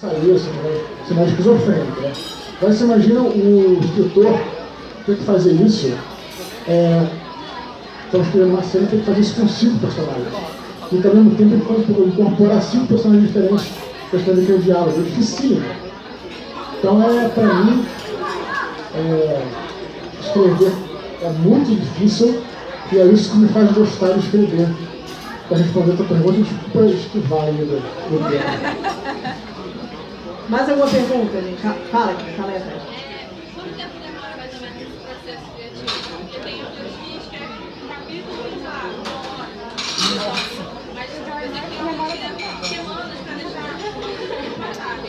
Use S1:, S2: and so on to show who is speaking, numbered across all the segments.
S1: Sair, você não é esquizofrênico, né? Mas você imagina o escritor ter que fazer isso, estamos escrevendo uma cena, tem que fazer isso com 5 personagens. E ao mesmo tempo ele incorporar 5 personagens diferentes para escrever aquele diálogo. É dificílimo. Então, para mim, escrever é muito difícil e é isso que me faz gostar de escrever. Para responder a tua pergunta, desculpa esquivar aí do tempo.
S2: Mais alguma pergunta, gente? Fala aqui, fala aí atrás.
S3: Quanto tempo demora mais ou menos esse processo criativo? Porque tem autores que escrevem capítulos lá, 1 hora. Mas eu sei que demora semanas para deixar sabe?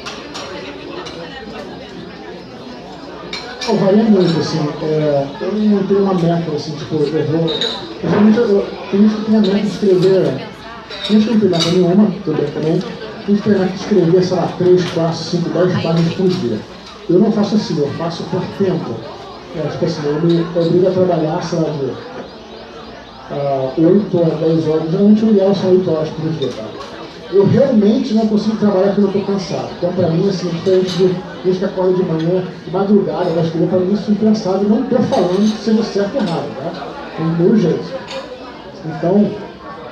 S1: Varia muito, assim, eu não tenho uma meta, assim, tipo, geralmente tem gente que tem a meta de escrever, tem gente que não tem meta nenhuma, tudo bem também, tem gente que tem a meta de escrever, sei lá, 3, 4, 5, 10 páginas por dia. Eu não faço assim, eu faço por tempo. Tipo assim, eu me obrigo a trabalhar, sei lá, de 8 a 10 horas, geralmente o ideal são 8 horas por dia, tá? Eu realmente não consigo trabalhar porque eu estou cansado. Então, para mim, assim, diferente de gente que acorda de manhã, de madrugada, vai escrever, para mim isso é impensado. Eu não estou falando que seja certo ou errado, tá? Tem meu jeito. Então,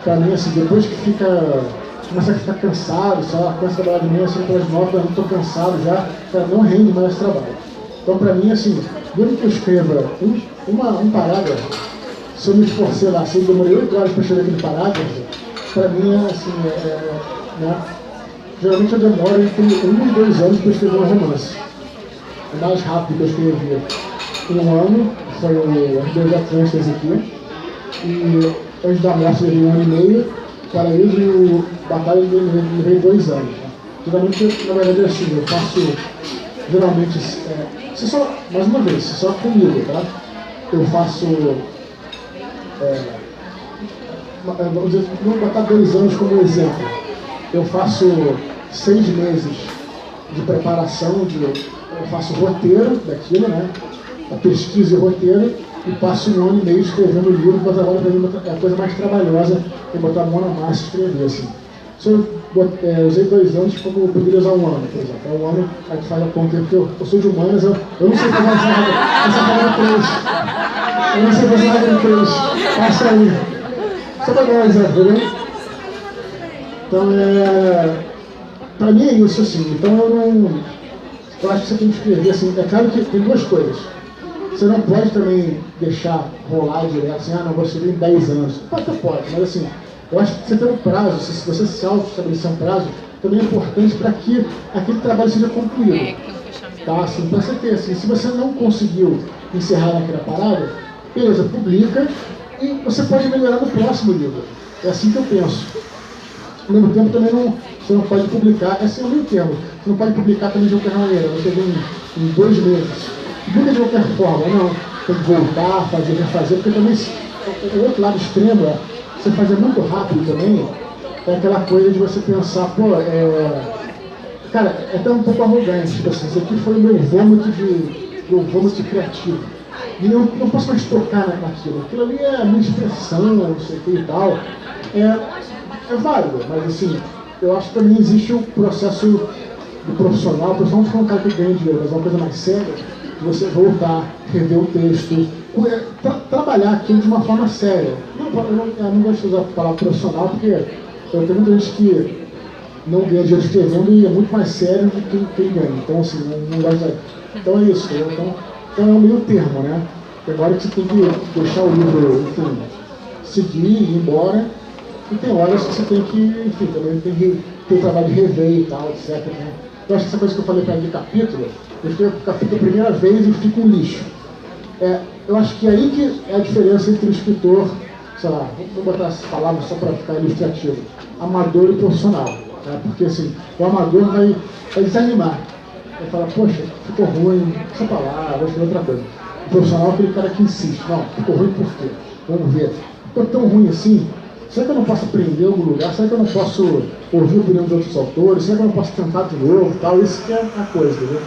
S1: para mim, assim, depois que começa a ficar cansado, sei lá, começa a trabalhar de manhã, assim, pelas 9, eu estou cansado já, cara, não rende mais esse trabalho. Então, para mim, assim, mesmo que eu escreva um parágrafo, se eu me esforcei lá, se eu demorei 8 horas para escrever aquele parágrafo, para mim é assim, né? Geralmente eu demoro entre 1 e 2 anos para escrever um romance. O mais rápido que eu escrevi em 1 ano foi o As Duas Atlantas aqui, e Antes da Morte levei 1 ano e meio, Paraíso e o Batalha levei 2 anos. Né? Geralmente, na verdade, é assim, eu faço, geralmente, mais uma vez, só comigo, tá? Eu faço, vamos dizer, vamos botar 2 anos como exemplo. Eu faço 6 meses de preparação, eu faço roteiro daquilo, né? A pesquisa e roteiro, e passo 1 ano e meio escrevendo o livro, mas agora para mim é a coisa mais trabalhosa é botar a mão na massa e escrever, assim. Se eu usei 2 anos, como eu poderia usar 1 ano, por exemplo. É 1 ano, a gente faz a conta, porque eu sou de humanas, eu não sei fazer nada, essa palavra 3. Eu não sei fazer nada em 3. Passa aí. Só para dar um exemplo, né? Então, para mim é isso, assim. Então, eu acho que você tem que escrever, assim. É claro que tem 2 coisas. Você não pode também deixar rolar direto, assim, não, vou escrever em 10 anos. Pode, mas assim, eu acho que você tem um prazo, se você se auto-estabelecer um prazo, também é importante para que aquele trabalho seja concluído. Tá, assim, para você ter, assim, se você não conseguiu encerrar naquela parada, beleza, publica e você pode melhorar no próximo livro. É assim que eu penso. Ao mesmo tempo também você não pode publicar, é assim o meio termo, você não pode publicar também de qualquer maneira, você vem em 2 meses. Publica de qualquer forma, não, tem que voltar, fazer, refazer, porque também o outro lado extremo é você fazer muito rápido também, é aquela coisa de você pensar, cara, é até um pouco arrogante, tipo assim, isso aqui foi o meu vômito criativo. E eu não posso mais tocar naquilo. Aquilo ali é a minha expressão, não sei o que e tal. É válido, mas assim, eu acho que também existe o processo do profissional, não é um cara que ganha dinheiro, mas é uma coisa mais séria, de você voltar, rever o texto, trabalhar aquilo de uma forma séria. Eu não gosto de usar a palavra profissional, porque eu tenho muita gente que não ganha dinheiro escrevendo e é muito mais sério do que quem ganha. Então, assim, não gosto de... Então é isso, então é um meio termo, né? Agora que você tem que deixar o livro, enfim, seguir, ir embora, e tem horas que você tem que, enfim, também tem que ter o trabalho de rever e tal, etc. Né? Eu acho que essa coisa que eu falei para ele de capítulo, eu escrevo o capítulo a primeira vez e fica um lixo. Eu acho que é aí que é a diferença entre o escritor, sei lá, vou botar essa palavra só para ficar ilustrativo, amador e profissional. Né? Porque assim, o amador vai desanimar. Vai falar, poxa, ficou ruim, essa palavra, vou escrever outra coisa. O profissional é aquele cara que insiste, não, ficou ruim por quê? Vamos ver. Ficou tão ruim assim? Será que eu não posso aprender em algum lugar? Será que eu não posso ouvir a opinião de outros autores? Será que eu não posso tentar de novo? Tal? Isso que é a coisa, entendeu?